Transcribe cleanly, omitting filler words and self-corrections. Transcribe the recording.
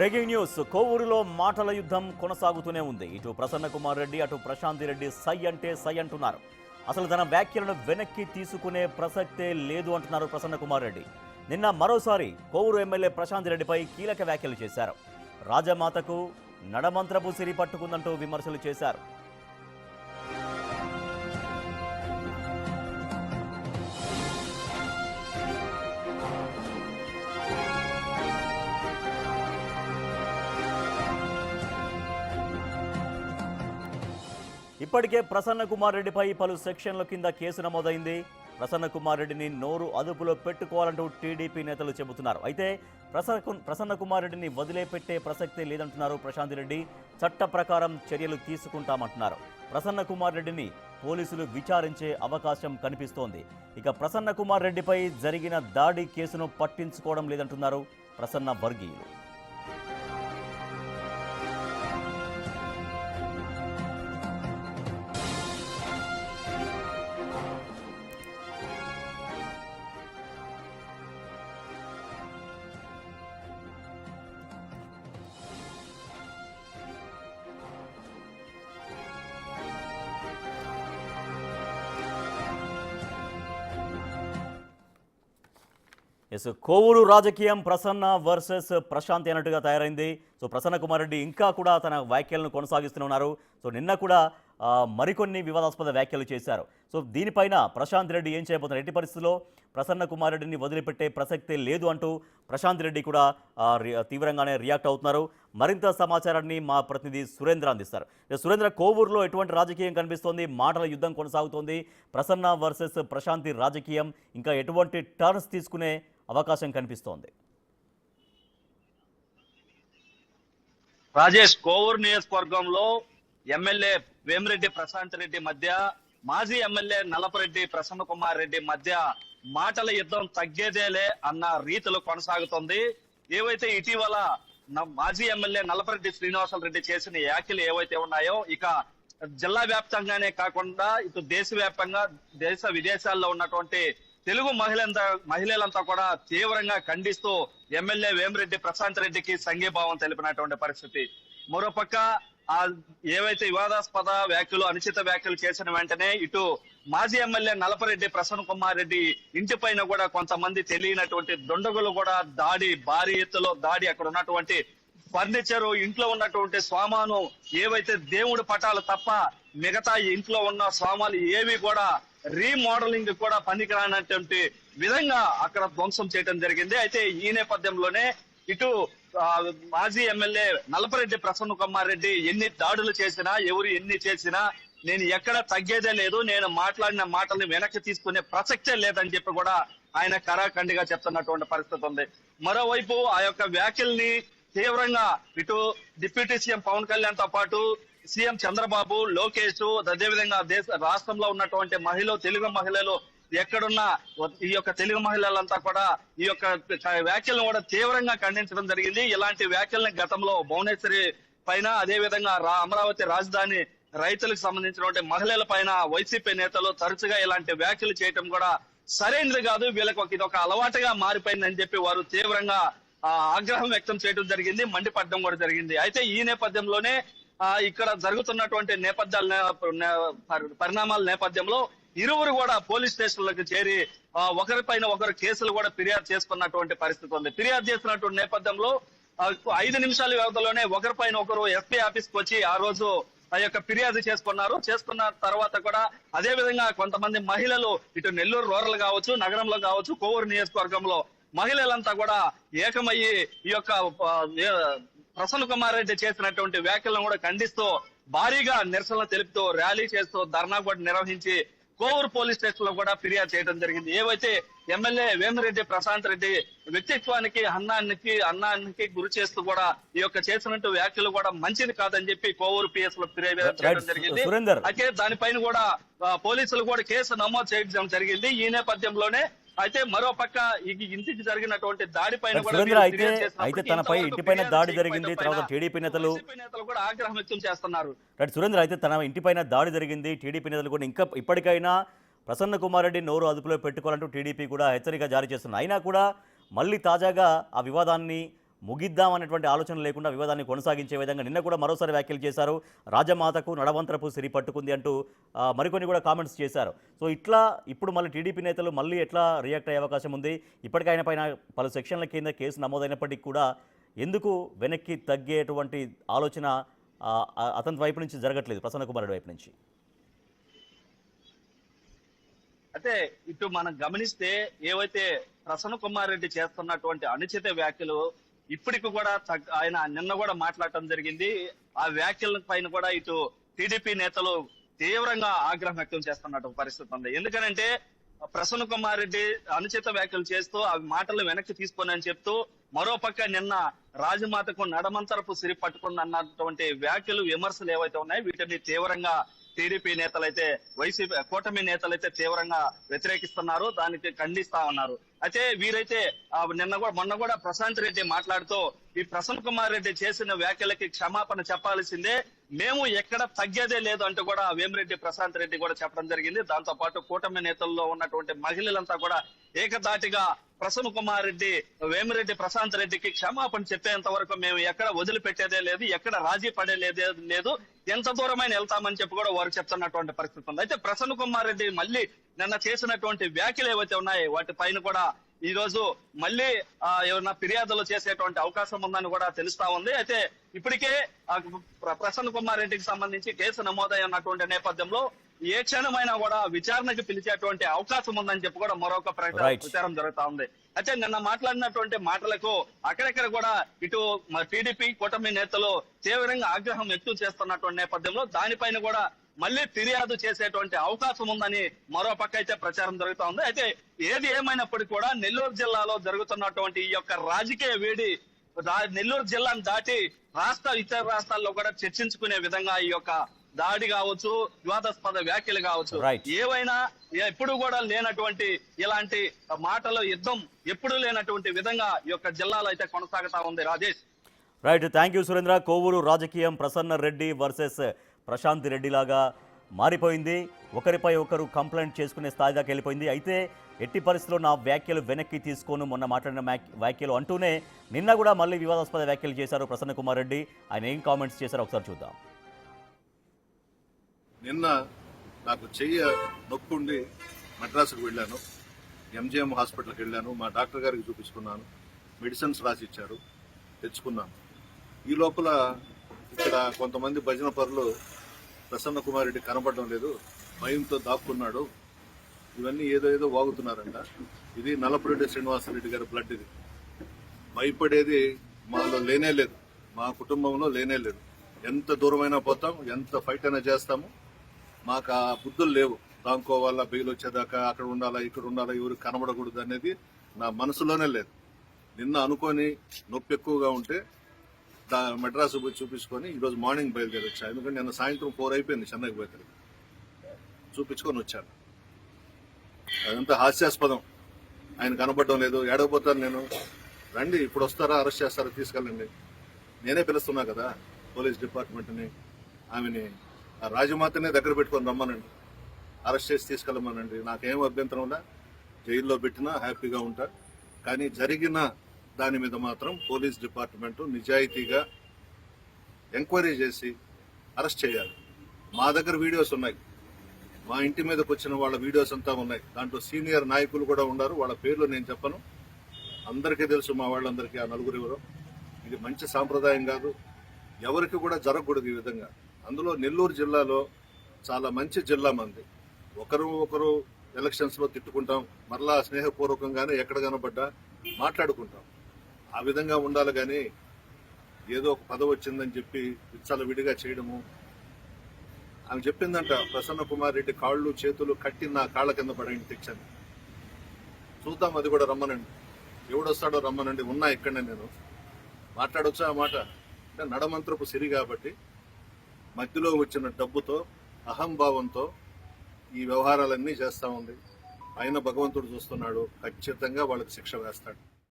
Breaking news. కోవూరులో మాటల యుద్ధం కొనసాగుతూనే ఉంది. ఇటు ప్రసన్న కుమార్ రెడ్డి అటు ప్రశాంతి రెడ్డి సై అంటే సై అంటున్నారు. అసలు తన వ్యాఖ్యలను వెనక్కి తీసుకునే ప్రసక్తే లేదు అంటున్నారు ప్రసన్న కుమార్ రెడ్డి. నిన్న మరోసారి కోవూరు ఎమ్మెల్యే ప్రశాంతి రెడ్డిపై కీలక వ్యాఖ్యలు చేశారు. రాజమాతకు నడమంత్రపు సిరి పట్టుకుందంటూ విమర్శలు చేశారు. ఇప్పటికే ప్రసన్న కుమార్ రెడ్డిపై పలు సెక్షన్ల కింద కేసు నమోదైంది. ప్రసన్న కుమార్ రెడ్డిని నోరు అదుపులో పెట్టుకోవాలంటూ టీడీపీ నేతలు చెబుతున్నారు. అయితే ప్రసన్న కుమార్ రెడ్డిని వదిలేపెట్టే ప్రసక్తే లేదంటున్నారు ప్రశాంత్ రెడ్డి. చట్ట ప్రకారం చర్యలు తీసుకుంటామంటున్నారు. ప్రసన్న కుమార్ రెడ్డిని పోలీసులు విచారించే అవకాశం కనిపిస్తోంది. ఇక ప్రసన్న కుమార్ రెడ్డిపై జరిగిన దాడి కేసును పట్టించుకోవడం లేదంటున్నారు ప్రసన్న వర్గీయులు. కోవూరు రాజకీయం ప్రసన్న వర్సెస్ ప్రశాంత్ అన్నట్టుగా తయారైంది. సో ప్రసన్న కుమార్ రెడ్డి ఇంకా కూడా తన వ్యాఖ్యలను కొనసాగిస్తున్నారు. సో నిన్న కూడా మరికొన్ని వివాదాస్పద వ్యాఖ్యలు చేశారు. సో దీనిపైన ప్రశాంత్ రెడ్డి ఏం చేయబోతున్నారు, ఎట్టి పరిస్థితుల్లో ప్రసన్న కుమార్ రెడ్డిని వదిలిపెట్టే ప్రసక్తే లేదు అంటూ ప్రశాంత్ రెడ్డి కూడా తీవ్రంగానే రియాక్ట్ అవుతున్నారు. మరింత సమాచారాన్ని మా ప్రతినిధి సురేంద్ర అందిస్తారు. సురేంద్ర, కోవూరులో ఎటువంటి రాజకీయం కనిపిస్తోంది? మాటల యుద్ధం కొనసాగుతోంది. ప్రసన్న వర్సెస్ ప్రశాంతి రాజకీయం ఇంకా ఎటువంటి టర్న్స్ తీసుకునే అవకాశం కనిపిస్తోంది? రాజేష్, కోవూరు నియోజకవర్గంలో ఎమ్మెల్యే వేమిరెడ్డి ప్రశాంత్ రెడ్డి మధ్య, మాజీ ఎమ్మెల్యే నలపరెడ్డి ప్రసన్న కుమార్ రెడ్డి మధ్య మాటల యుద్ధం తగ్గేదేలే అన్న రీతిలో కొనసాగుతోంది. ఏవైతే ఇటీవల మాజీ ఎమ్మెల్యే నలపరెడ్డి శ్రీనివాసరెడ్డి చేసిన వ్యాఖ్యలు ఏవైతే ఉన్నాయో, ఇక జిల్లా వ్యాప్తంగానే కాకుండా ఇటు దేశవ్యాప్తంగా దేశ విదేశాల్లో ఉన్నటువంటి తెలుగు మహిళలంతా కూడా తీవ్రంగా ఖండిస్తూ ఎమ్మెల్యే వేమిరెడ్డి ప్రశాంత్ రెడ్డికి సంఘీభావం తెలిపినటువంటి పరిస్థితి. మరోపక్క ఏవైతే వివాదాస్పద వ్యాఖ్యలు, అనుచిత వ్యాఖ్యలు చేసిన వెంటనే ఇటు మాజీ ఎమ్మెల్యే నలపరెడ్డి ప్రసన్న కుమార్ రెడ్డి ఇంటి పైన కూడా కొంతమంది తెలియనటువంటి దుండగులు కూడా భారీ ఎత్తులో దాడి, అక్కడ ఉన్నటువంటి ఫర్నిచర్, ఇంట్లో ఉన్నటువంటి సామాను, ఏవైతే దేవుడి పటాలు తప్ప మిగతా ఇంట్లో ఉన్న సామాన్లు ఏవి కూడా రీమోడలింగ్ కూడా పనికిరానటువంటి విధంగా అక్కడ ధ్వంసం చేయడం జరిగింది. అయితే ఈ నేపథ్యంలోనే ఇటు మాజీ ఎమ్మెల్యే నలపరెడ్డి ప్రసన్న కుమార్ రెడ్డి ఎన్ని దాడులు చేసినా, ఎవరు ఎన్ని చేసినా నేను ఎక్కడ తగ్గేదే లేదు, నేను మాట్లాడిన మాటల్ని వెనక్కి తీసుకునే ప్రసక్తే లేదని చెప్పి కూడా ఆయన కరాఖండిగా చెప్తున్నటువంటి పరిస్థితి ఉంది. మరోవైపు ఆ యొక్క వ్యాఖ్యల్ని తీవ్రంగా ఇటు డిప్యూటీ సీఎం పవన్ కళ్యాణ్ తో పాటు సీఎం చంద్రబాబు, లోకేష్, అదేవిధంగా రాష్ట్రంలో ఉన్నటువంటి తెలుగు మహిళలు ఎక్కడున్నా ఈ యొక్క తెలుగు మహిళలంతా కూడా ఈ యొక్క వ్యాఖ్యలను కూడా తీవ్రంగా ఖండించడం జరిగింది. ఇలాంటి వ్యాఖ్యలను గతంలో భువనేశ్వరి పైన, అదేవిధంగా అమరావతి రాజధాని రైతులకు సంబంధించినటువంటి మహిళల పైన వైసీపీ నేతలు తరచుగా ఇలాంటి వ్యాఖ్యలు చేయటం కూడా సరైనది కాదు, వీళ్ళకి ఇది ఒక అలవాటుగా మారిపోయిందని చెప్పి వారు తీవ్రంగా ఆగ్రహం వ్యక్తం చేయడం జరిగింది, మండిపడడం కూడా జరిగింది. అయితే ఈ నేపథ్యంలోనే ఇక్కడ జరుగుతున్నటువంటి పరిణామాల నేపథ్యంలో ఇరువురు కూడా పోలీస్ స్టేషన్లకు చేరి ఒకరిపైన ఒకరు కేసులు కూడా ఫిర్యాదు చేసుకున్నటువంటి పరిస్థితి ఉంది. ఫిర్యాదు చేసినటువంటి నేపథ్యంలో 5 నిమిషాల వ్యవధిలోనే ఒకరిపైన ఒకరు ఎస్పీ ఆఫీస్కి వచ్చి ఆ రోజు ఆ యొక్క ఫిర్యాదు చేసుకున్న తర్వాత కూడా అదే విధంగా కొంతమంది మహిళలు ఇటు నెల్లూరు రూరల్ కావచ్చు, నగరంలో కావచ్చు, కోవూరు నియోజకవర్గంలో మహిళలంతా కూడా ఏకమయ్యి ఈ యొక్క ప్రసన్న కుమార్ రెడ్డి చేసినటువంటి వ్యాఖ్యలను కూడా ఖండిస్తూ భారీగా నిరసనలు తెలుపుతూ ర్యాలీ చేస్తూ ధర్నా కూడా నిర్వహించి కోవూరు పోలీస్ స్టేషన్ లో కూడా ఫిర్యాదు చేయడం జరిగింది. ఏవైతే ఎమ్మెల్యే వేమిరెడ్డి ప్రశాంత్ రెడ్డి వ్యక్తిత్వానికి అన్నానికి గురి చేస్తూ కూడా ఈ యొక్క చేసినట్టు వ్యాఖ్యలు కూడా మంచిది కాదని చెప్పి కోవూరు పిఎస్ లో ఫిర్యాదు చేయడం జరిగింది. అయితే దానిపైన కూడా పోలీసులు కూడా కేసు నమోదు చేయడం జరిగింది. ఈ నేపథ్యంలోనే అయితే మరో పక్క ఇంటికి జరిగినటువంటి దాడిపైన అయితే తనపై ఇంటిపైన దాడి జరిగింది. తర్వాత టీడీపీ నేతలు కూడా ఆగ్రహం వ్యక్తం చేస్తున్నారు. సురేంద్ర, అయితే తన ఇంటిపైన దాడి జరిగింది. టీడీపీ నేతలు కూడా ఇంకా ఇప్పటికైనా ప్రసన్న కుమార్ రెడ్డి నోరు అదుపులో పెట్టుకోవాలంటూ టీడీపీ కూడా హెచ్చరిక జారీ చేస్తున్నారు. అయినా కూడా మళ్ళీ తాజాగా ఆ వివాదాన్ని ముగిద్దాం అనేటువంటి ఆలోచన లేకుండా వివాదాన్ని కొనసాగించే విధంగా నిన్న కూడా మరోసారి వ్యాఖ్యలు చేశారు. రాజమాతకు నడవంతరపు సిరి పట్టుకుంది అంటూ మరికొన్ని కూడా కామెంట్స్ చేశారు. సో ఇట్లా ఇప్పుడు మళ్ళీ టీడీపీ నేతలు మళ్ళీ ఎట్లా రియాక్ట్ అయ్యే అవకాశం ఉంది? ఇప్పటికైనా పైన పలు సెక్షన్ల కింద కేసు నమోదైనప్పటికీ కూడా ఎందుకు వెనక్కి తగ్గేటువంటి ఆలోచన అతని వైపు నుంచి జరగట్లేదు, ప్రసన్న కుమార్ రెడ్డి వైపు నుంచి? అయితే ఇటు మనం గమనిస్తే ఏవైతే ప్రసన్న కుమార్ రెడ్డి చేస్తున్నటువంటి అనుచిత వ్యాఖ్యలు ఇప్పటికి కూడా ఆయన నిన్న కూడా మాట్లాడటం జరిగింది. ఆ వ్యాఖ్యల పైన కూడా ఇటు టీడీపీ నేతలు తీవ్రంగా ఆగ్రహం వ్యక్తం చేస్తున్నట్టు పరిస్థితి ఉంది. ఎందుకనంటే ప్రసన్న కుమార్ రెడ్డి అనుచిత వ్యాఖ్యలు చేస్తూ ఆ మాటలు వెనక్కి తీసుకొని అని చెప్తూ మరోపక్క నిన్న రాజమాతకు నడమంతరపు సిరి పట్టుకుంది అన్నటువంటి వ్యాఖ్యలు విమర్శలు ఏవైతే ఉన్నాయో వీటిని తీవ్రంగా టీడీపీ నేతలైతే వైసీపీ కూటమి నేతలైతే తీవ్రంగా వ్యతిరేకిస్తున్నారు, దానికి ఖండిస్తా ఉన్నారు. అయితే వీరైతే మొన్న కూడా ప్రశాంత్ రెడ్డి మాట్లాడుతూ ఈ ప్రసన్న కుమార్ రెడ్డి చేసిన వ్యాఖ్యలకి క్షమాపణ చెప్పాల్సిందే, మేము ఎక్కడ తగ్గేదే లేదు అంటూ కూడా వేమిరెడ్డి ప్రశాంత్ రెడ్డి కూడా చెప్పడం జరిగింది. దాంతో పాటు కూటమి నేతల్లో ఉన్నటువంటి మహిళలంతా కూడా ఏకదాటిగా ప్రసన్న కుమార్ రెడ్డి వేమిరెడ్డి ప్రశాంత్ రెడ్డికి క్షమాపణ చెప్పేంత వరకు మేము ఎక్కడ వదిలిపెట్టేదే లేదు, ఎక్కడ రాజీ పడేదే లేదు, ఎంత దూరమైన వెళ్తామని చెప్పి కూడా వారు చెప్తున్నటువంటి పరిస్థితి ఉంది. అయితే ప్రసన్న కుమార్ రెడ్డి మళ్ళీ నిన్న చేసినటువంటి వ్యాఖ్యలు ఏవైతే ఉన్నాయో వాటి పైన కూడా ఈ రోజు మళ్ళీ ఏమన్నా ఫిర్యాదులు చేసేటువంటి అవకాశం ఉందని కూడా తెలుస్తా ఉంది. అయితే ఇప్పటికే ప్రసన్న కుమార్ రెడ్డికి సంబంధించి కేసు నమోదైనటువంటి నేపథ్యంలో ఏ క్షణమైనా కూడా విచారణకు పిలిచేటువంటి అవకాశం ఉందని చెప్పి కూడా మరొక ప్రచారం జరుగుతా ఉంది. అయితే నిన్న మాట్లాడినటువంటి మాటలకు అక్కడెక్కడ కూడా ఇటు టీడీపీ కూటమి నేతలు తీవ్రంగా ఆగ్రహం వ్యక్తం చేస్తున్నటువంటి నేపథ్యంలో దానిపైన కూడా మళ్ళీ ఫిర్యాదు చేసేటువంటి అవకాశం ఉందని మరో పక్క అయితే ప్రచారం జరుగుతా ఉంది. అయితే ఏది ఏమైనప్పటికీ కూడా నెల్లూరు జిల్లాలో జరుగుతున్నటువంటి ఈ యొక్క రాజకీయ వేడి నెల్లూరు జిల్లాను దాటి ఇతర రాష్ట్రాల్లో కూడా చర్చించుకునే విధంగా ఈ యొక్క దాడి కావచ్చు, వివాదాస్పద వ్యాఖ్యలు కావచ్చు, ఏవైనా ఎప్పుడు కూడా లేనటువంటి ఇలాంటి మాటలు యుద్ధం ఎప్పుడు లేనటువంటి విధంగా ఈ యొక్క జిల్లాలో అయితే కొనసాగుతా ఉంది. Rajesh. Right, thank you Surendra. Kovur రాజకీయం ప్రసన్న రెడ్డి వర్సెస్ ప్రశాంత్ రెడ్డి లాగా మారిపోయింది. ఒకరిపై ఒకరు కంప్లైంట్ చేసుకునే స్థాయి దాకా వెళ్ళిపోయింది. అయితే ఎట్టి పరిస్థితుల్లో నా వ్యాఖ్యలు వెనక్కి తీసుకోను, మొన్న మాట్లాడిన వ్యాఖ్యలు అంటూనే నిన్న కూడా మళ్ళీ వివాదాస్పద వ్యాఖ్యలు చేశారు ప్రసన్న కుమార్ రెడ్డి. ఆయన ఏం కామెంట్స్ చేశారో ఒకసారి చూద్దాం. నిన్న నాకు చెయ్యి నొప్పుండి మద్రాసుకు వెళ్ళాను, ఎంజిఎం హాస్పిటల్కి వెళ్ళాను, మా డాక్టర్ గారికి చూపించుకున్నాను, మెడిసిన్స్ రాసి ఇచ్చారు, తెచ్చుకున్నాను. ఈ లోపల ఇక్కడ కొంతమంది భజన పరులు ప్రసన్న కుమార్ రెడ్డి కనపడడం లేదు, భయంతో దాక్కున్నాడు, ఇవన్నీ ఏదో వాగుతున్నారంట. ఇది నల్లపురెడ్డి శ్రీనివాసరెడ్డి గారి బ్లడ్. ఇది భయపడేది మాలో లేనే లేదు, మా కుటుంబంలో లేనే లేదు. ఎంత దూరమైనా పోతాం, ఎంత ఫైట్ అయినా చేస్తాము. మాకు ఆ బుద్ధులు లేవు, దాంకోవాలా, బెయిల్ వచ్చేదాకా అక్కడ ఉండాలా, ఇక్కడ ఉండాలా, ఎవరికి కనబడకూడదు అనేది నా మనసులోనే లేదు. నిన్న అనుకొని నొప్పి ఎక్కువగా ఉంటే మెడ్రాసు పోయి చూపించుకొని ఈరోజు మార్నింగ్ బయలుదేరి వచ్చాను. ఎందుకంటే నిన్న సాయంత్రం 4 అయిపోయింది చెన్నైకి పోయి చూపించుకొని వచ్చాను. అదంతా హాస్యాస్పదం. ఆయన కనబడడం లేదు, ఏడవపోతాను నేను. రండి, ఇప్పుడు వస్తారా, అరెస్ట్ చేస్తారా, తీసుకెళ్ళండి. నేనే పిలుస్తున్నా కదా పోలీస్ డిపార్ట్మెంట్ని, ఆమెని ఆ రాజమాతనే దగ్గర పెట్టుకొని రమ్మనండి, అరెస్ట్ చేసి తీసుకెళ్ళమనండి. నాకేం అభ్యంతరంలా, జైల్లో పెట్టినా హ్యాపీగా ఉంటా. కానీ జరిగిన దాని మీద మాత్రం పోలీస్ డిపార్ట్మెంట్ నిజాయితీగా ఎంక్వైరీ చేసి అరెస్ట్ చేయాలి. మా దగ్గర వీడియోస్ ఉన్నాయి, మా ఇంటి మీదకి వచ్చిన వాళ్ళ వీడియోస్ అంతా ఉన్నాయి. దాంట్లో సీనియర్ నాయకులు కూడా ఉన్నారు, వాళ్ళ పేర్లు నేను చెప్పను, అందరికీ తెలుసు మా వాళ్ళందరికీ. ఆ నలుగురు ఎవరో. ఇది మంచి సాంప్రదాయం కాదు, ఎవరికి కూడా జరగకూడదు ఈ విధంగా. అందులో నెల్లూరు జిల్లాలో చాలా మంచి జిల్లా మంది. ఒకరు ఎలక్షన్స్లో తిట్టుకుంటాం, మరలా స్నేహపూర్వకంగానే ఎక్కడ కనబడ్డా మాట్లాడుకుంటాం. ఆ విధంగా ఉండాలి. కానీ ఏదో ఒక పదవి వచ్చిందని చెప్పి విచ్చల విడిగా చేయడము. ఆమె చెప్పిందంట, ప్రసన్న కుమార్ రెడ్డి కాళ్ళు చేతులు కట్టి నా కాళ్ళ కింద పడండి తెచ్చని. చూద్దాం, అది కూడా రమ్మనండి, ఎవడొస్తాడో రమ్మనండి, ఉన్నా ఇక్కడనే నేను మాట్లాడొచ్చా ఆ మాట. అంటే నడమంత్రపు సిరి కాబట్టి మధ్యలో వచ్చిన డబ్బుతో అహంభావంతో ఈ వ్యవహారాలన్నీ చేస్తా ఉంది. ఆయన భగవంతుడు చూస్తున్నాడు, ఖచ్చితంగా వాళ్ళకి శిక్ష వేస్తాడు.